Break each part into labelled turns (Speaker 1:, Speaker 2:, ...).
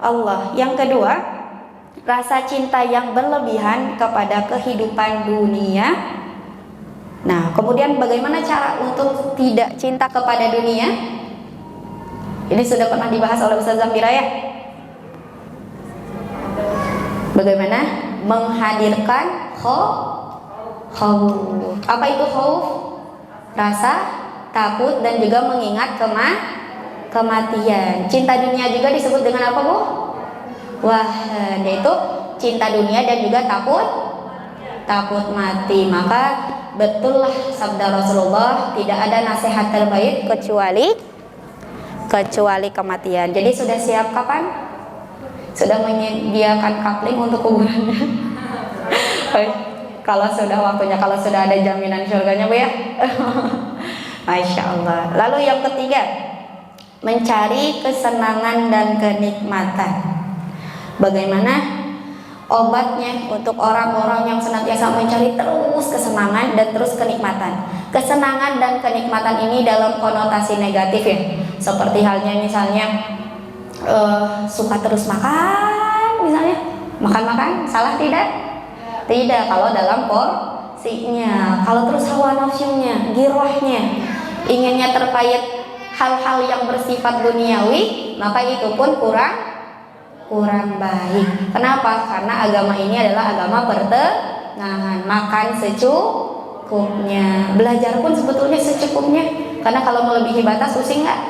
Speaker 1: Allah. Yang kedua, rasa cinta yang berlebihan kepada kehidupan dunia. Nah, kemudian bagaimana cara untuk tidak cinta kepada dunia? Ini sudah pernah dibahas oleh Ustazah Mira ya. Bagaimana menghadirkan khauf. Apa itu khauf? Rasa takut dan juga mengingat kematian. Cinta dunia juga disebut dengan apa, Bu? Wah, yaitu cinta dunia dan juga takut mati. Maka betullah sabda Rasulullah, tidak ada nasihat terbaik kecuali kematian. Jadi sudah siap kapan? Sudah menyediakan kapling untuk kuburannya? Kalau sudah waktunya, kalau sudah ada jaminan surganya, Bu ya. Masya Allah. Lalu yang ketiga, mencari kesenangan dan kenikmatan. Bagaimana obatnya untuk orang-orang yang senantiasa mencari terus kesenangan dan terus kenikmatan? Kesenangan dan kenikmatan ini dalam konotasi negatif ya. Seperti halnya misalnya suka terus makan, misalnya makan, salah tidak? Tidak, kalau dalam porsinya. Kalau terus hawa nafsunya, girahnya, inginnya terkait hal-hal yang bersifat duniawi, maka itu pun kurang baik. Kenapa? Karena agama ini adalah agama pertengahan. Makan secukupnya, belajar pun sebetulnya secukupnya. Karena kalau melebihi batas pusing nggak?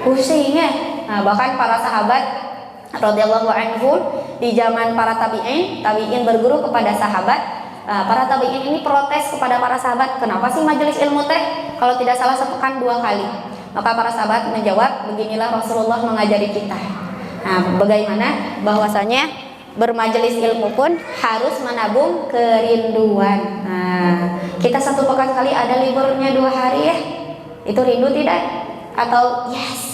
Speaker 1: Pusing ya. Nah, bahkan para sahabat radhiyallahu anhum di zaman para tabi'in berguru kepada sahabat. Para tabi'in ini protes kepada para sahabat, kenapa sih majelis ilmu teh kalau tidak salah sepekan 2 kali? Maka para sahabat menjawab, beginilah Rasulullah mengajari kita. Nah, bagaimana bahwasanya bermajelis ilmu pun harus menabung kerinduan. Nah, kita 1 pekan sekali ada liburnya 2 hari ya, itu rindu tidak? Atau yes?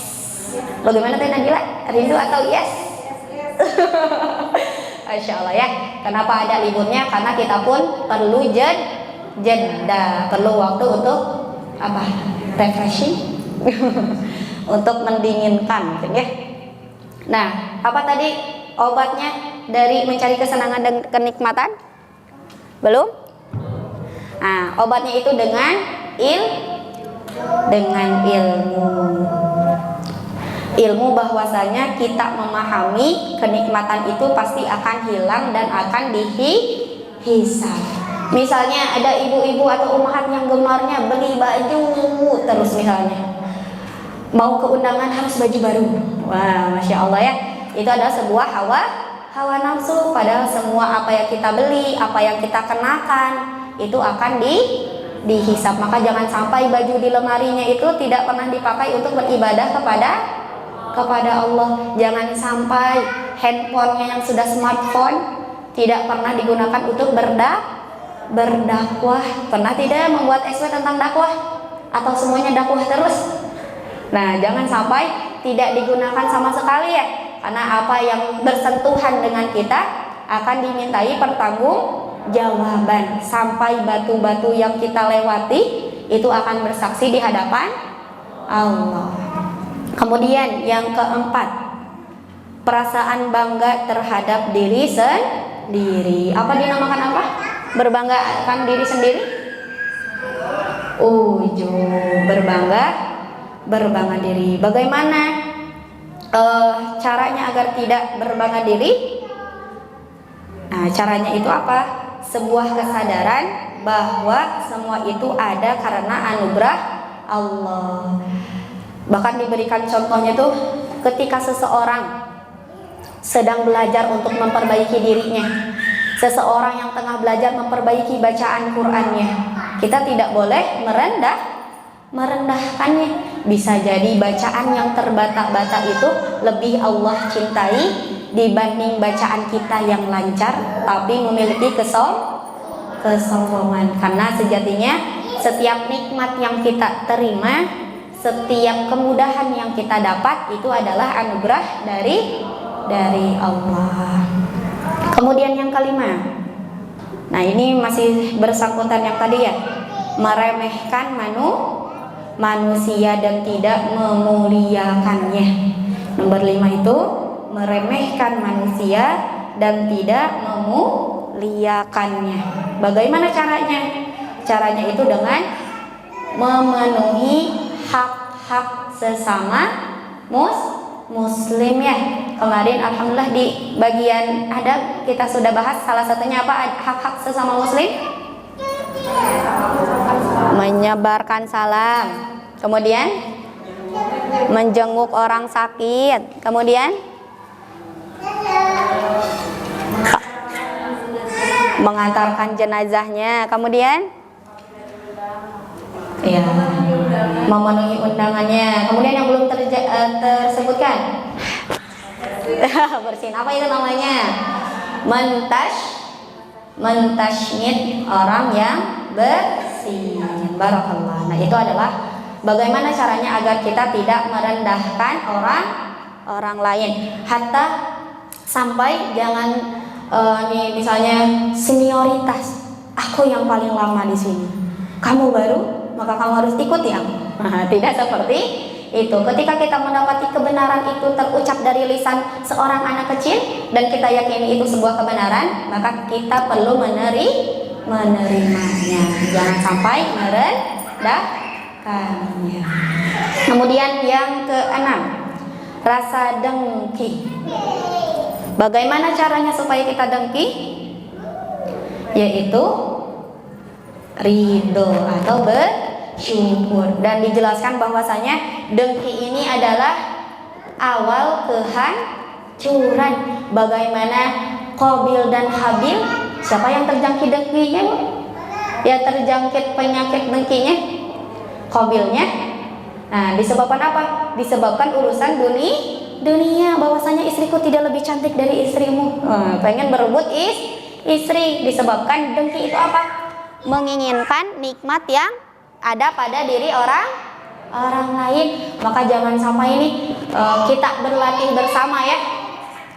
Speaker 1: Bagaimana Teh Nadila? Rindu atau yes? Masya Allah ya. Kenapa ada liburnya? Karena kita pun perlu jeda, perlu waktu untuk apa? Refreshing, untuk mendinginkan, ya. Nah, apa tadi obatnya dari mencari kesenangan dan kenikmatan? Belum? Nah, obatnya itu dengan ilmu bahwasanya kita memahami kenikmatan itu pasti akan hilang dan akan dihisab. Misalnya ada ibu-ibu atau ummahat yang gemarnya beli baju terus, misalnya mau ke undangan harus baju baru. Wah, Masya Allah ya. Itu adalah sebuah hawa nafsu. Padahal semua apa yang kita beli, apa yang kita kenakan itu akan dihisab. Maka jangan sampai baju di lemarinya itu tidak pernah dipakai untuk beribadah kepada Allah. Jangan sampai handphonenya yang sudah smartphone tidak pernah digunakan untuk berdakwah. Pernah tidak membuat SW tentang dakwah? Atau semuanya dakwah terus? Nah, jangan sampai tidak digunakan sama sekali ya. Karena apa yang bersentuhan dengan kita akan dimintai pertanggungjawaban. Sampai batu-batu yang kita lewati itu akan bersaksi di hadapan Allah. Kemudian yang keempat, perasaan bangga terhadap diri sendiri. Apa dinamakan apa? Berbanggakan diri sendiri? Berbangga diri. Bagaimana caranya agar tidak berbangga diri? Nah, caranya itu apa? Sebuah kesadaran bahwa semua itu ada karena anugerah Allah. Bahkan diberikan contohnya tuh ketika seseorang sedang belajar untuk memperbaiki dirinya, seseorang yang tengah belajar memperbaiki bacaan Qur'annya, kita tidak boleh merendahkannya. Bisa jadi bacaan yang terbata-bata itu lebih Allah cintai dibanding bacaan kita yang lancar tapi memiliki kesombongan. Karena sejatinya setiap nikmat yang kita terima, setiap kemudahan yang kita dapat itu adalah anugerah dari Allah. Kemudian yang kelima, nah ini masih bersangkutan yang tadi ya, meremehkan manusia dan tidak memuliakannya. Nomor 5 itu meremehkan manusia dan tidak memuliakannya. Bagaimana caranya? Caranya itu dengan memenuhi hak-hak sesama muslim ya. Kemarin alhamdulillah di bagian adab kita sudah bahas salah satunya apa hak-hak sesama muslim? Menyebarkan salam. Kemudian menjenguk orang sakit. Kemudian mengantarkan jenazahnya. Kemudian ya, memenuhi undangannya. Kemudian yang belum tersebutkan bersin apa itu namanya? Mentashmid orang yang bersin. Barakallah. Nah, itu adalah bagaimana caranya agar kita tidak merendahkan orang lain. Hatta sampai jangan nih misalnya senioritas. Aku yang paling lama di sini. Kamu baru, maka kamu harus ikuti aku. Nah, tidak seperti itu. Ketika kita mendapati kebenaran itu terucap dari lisan seorang anak kecil dan kita yakini itu sebuah kebenaran, maka kita perlu menerimanya. Jangan sampai merendahkannya. Kemudian yang keenam, rasa dengki. Bagaimana caranya supaya kita dengki? Yaitu ridho atau bersyukur. Dan dijelaskan bahwasanya dengki ini adalah awal kehancuran. Bagaimana Qabil dan Habil, siapa yang terjangkit dengkinya? Yang terjangkit penyakit dengkinya? Qabilnya. Nah, disebabkan apa? Disebabkan urusan dunia, bahwasanya istriku tidak lebih cantik dari istrimu. Pengen berebut istri. Disebabkan dengki itu apa? Menginginkan nikmat yang ada pada diri orang lain. Maka jangan sampai ini kita berlatih bersama ya.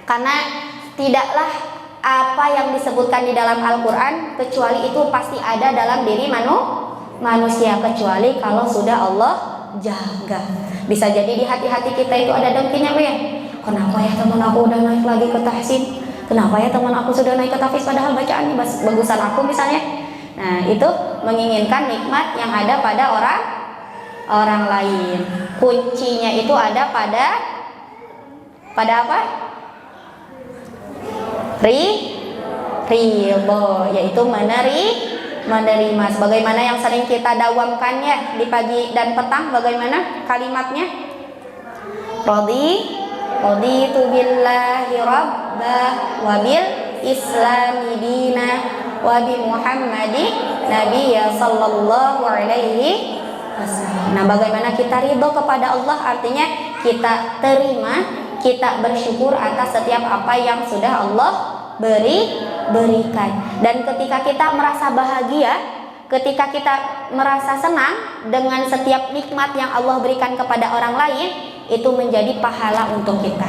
Speaker 1: Karena tidaklah apa yang disebutkan di dalam Al-Quran kecuali itu pasti ada dalam diri manusia, kecuali kalau sudah Allah jaga. Bisa jadi di hati-hati kita itu ada dengkinya ya. Kenapa ya teman aku udah naik lagi ke tahsin? Kenapa ya teman aku sudah naik ke tahfiz padahal bacaannya bagusan aku misalnya? Nah, itu menginginkan nikmat yang ada pada orang lain. Kuncinya itu ada pada apa? Ridho, yaitu menerima. Sebagaimana yang sering kita dawamkan ya di pagi dan petang, bagaimana kalimatnya? Raditu billahi rabbah wa bil islami dina wa bi Muhammadi nabiyya sallallahu alaihi wasallam. Nah, bagaimana kita ridho kepada Allah? Artinya kita terima, kita bersyukur atas setiap apa yang sudah Allah berikan. Dan ketika kita merasa bahagia, ketika kita merasa senang dengan setiap nikmat yang Allah berikan kepada orang lain, itu menjadi pahala untuk kita.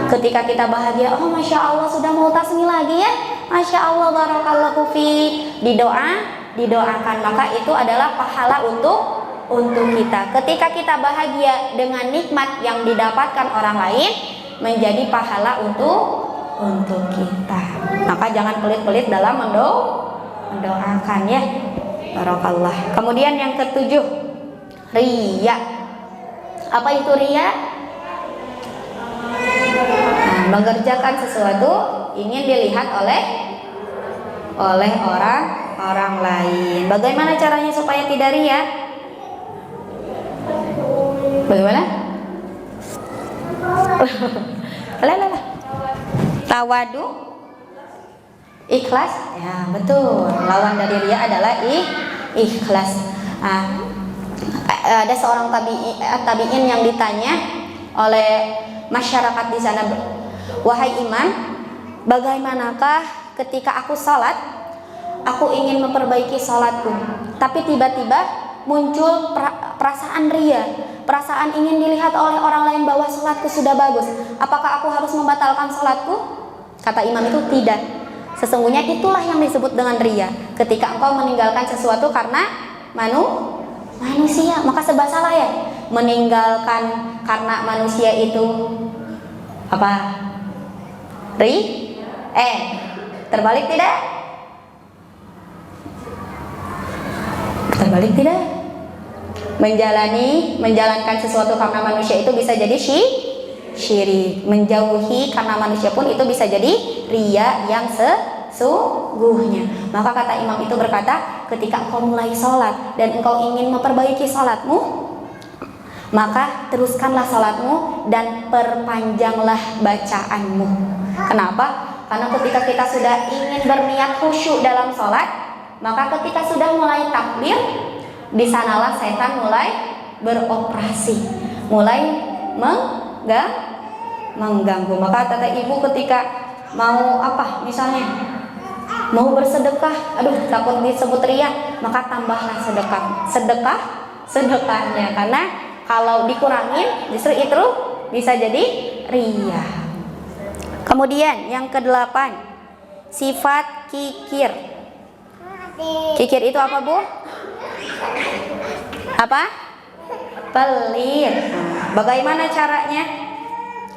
Speaker 1: Ketika kita bahagia, oh masya Allah sudah mau tasmi lagi ya, masya Allah barakallahu fi, didoakan, maka itu adalah pahala untuk kita. Ketika kita bahagia dengan nikmat yang didapatkan orang lain, menjadi pahala untuk kita. Maka jangan pelit-pelit dalam mendoakan ya. Barakallah. Kemudian yang ketujuh, riya. Apa itu riya? Nah, mengerjakan sesuatu ingin dilihat oleh orang lain. Bagaimana caranya supaya tidak riya? Bagaimana? Tawadu, ikhlas. Ya, betul. Lawan dari riya adalah ikhlas. Ada seorang tabi'in yang ditanya oleh masyarakat di sana, wahai imam, bagaimanakah ketika aku salat, aku ingin memperbaiki salatku, tapi tiba-tiba muncul perasaan riya, perasaan ingin dilihat oleh orang lain bahwa salatku sudah bagus. Apakah aku harus membatalkan salatku? Kata imam itu tidak. Sesungguhnya itulah yang disebut dengan riya. Ketika engkau meninggalkan sesuatu karena manusia, maka serba salah ya. Meninggalkan karena manusia itu apa? Terbalik tidak? Terbalik tidak? Menjalankan sesuatu karena manusia itu bisa jadi syirik. Menjauhi karena manusia pun itu bisa jadi riya yang sesungguhnya. Maka kata imam itu berkata, ketika engkau mulai sholat dan engkau ingin memperbaiki sholatmu, maka teruskanlah sholatmu dan perpanjanglah bacaanmu. Kenapa? Karena ketika kita sudah ingin berniat khusyuk dalam sholat, maka ketika sudah mulai takbir, di sanalah setan mulai beroperasi, mulai mengganggu. Maka kata ibu ketika mau misalnya mau bersedekah, takut disebut riya, maka tambahlah sedekahnya, karena kalau dikurangin justru itu bisa jadi riya. Kemudian yang ke-8, sifat kikir. Kikir itu apa, Bu? Apa? Pelit. Bagaimana caranya?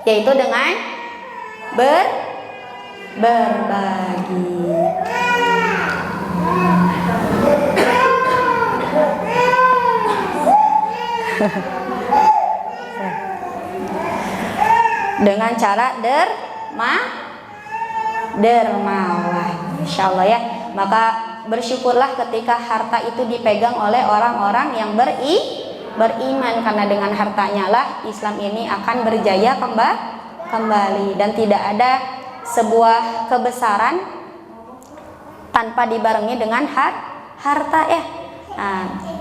Speaker 1: Yaitu dengan berbagi. Dengan cara dermawan, insyaallah ya. Maka bersyukurlah ketika harta itu dipegang oleh orang-orang yang beriman, karena dengan hartanya lah Islam ini akan berjaya kembali, dan tidak ada sebuah kebesaran tanpa dibarengi dengan harta ya.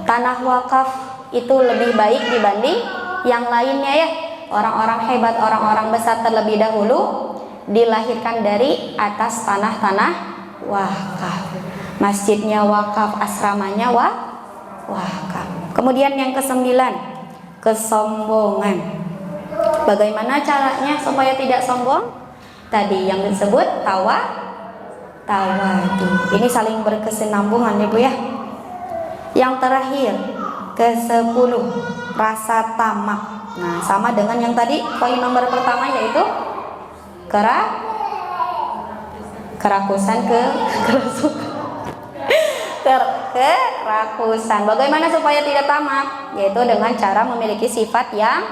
Speaker 1: Tanah wakaf itu lebih baik dibanding yang lainnya ya. Orang-orang hebat, orang-orang besar terlebih dahulu dilahirkan dari atas tanah-tanah wakaf. Masjidnya wakaf, asramanya wakaf. Kemudian yang ke-9, kesombongan. Bagaimana caranya supaya tidak sombong? Tadi yang disebut tawadu. Ini saling berkesinambungan ya Bu ya. Yang terakhir, ke-10, rasa tamak. Nah, sama dengan yang tadi, poin nomor pertama yaitu kerakusan. Bagaimana supaya tidak tamak? Yaitu dengan cara memiliki sifat yang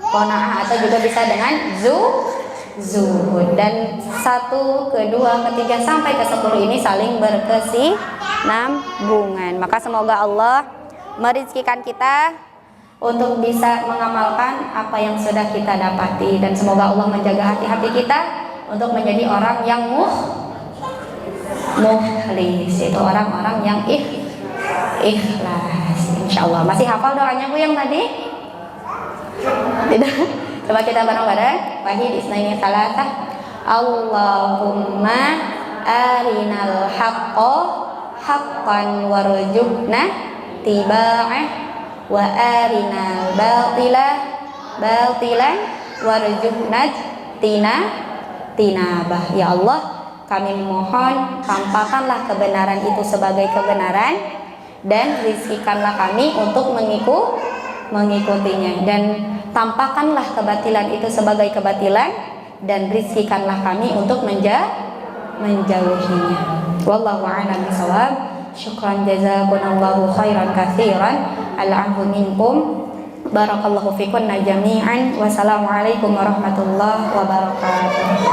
Speaker 1: qanaah, atau juga bisa dengan zuhud. Dan 1, kedua, ketiga sampai ke-10 ini saling berkesinambungan. Maka semoga Allah merizkikan kita untuk bisa mengamalkan apa yang sudah kita dapati, dan semoga Allah menjaga hati-hati kita untuk menjadi orang yang mukhlis, itu orang-orang yang ikhlas. Insyaallah. Masih hafal doanya Bu yang tadi? Tidak? Coba kita bareng-bareng. Wahid isnaini salatah. Allahumma arinal haqqo haqqan warzuqna tiba'ah, wa arinal batila batilan warzuqna tinabah. Ya Allah, kami mohon tampakkanlah kebenaran itu sebagai kebenaran, dan rizkikanlah kami untuk mengikutinya, dan tampakkanlah kebatilan itu sebagai kebatilan, dan rizkikanlah kami untuk menjauhinya. Wallahu a'lam bishawab. Syukran jazakumullahu khairan katsiran al'afu minkum. Barakallahu fikunna jami'an. Wassalamualaikum warahmatullahi wabarakatuh.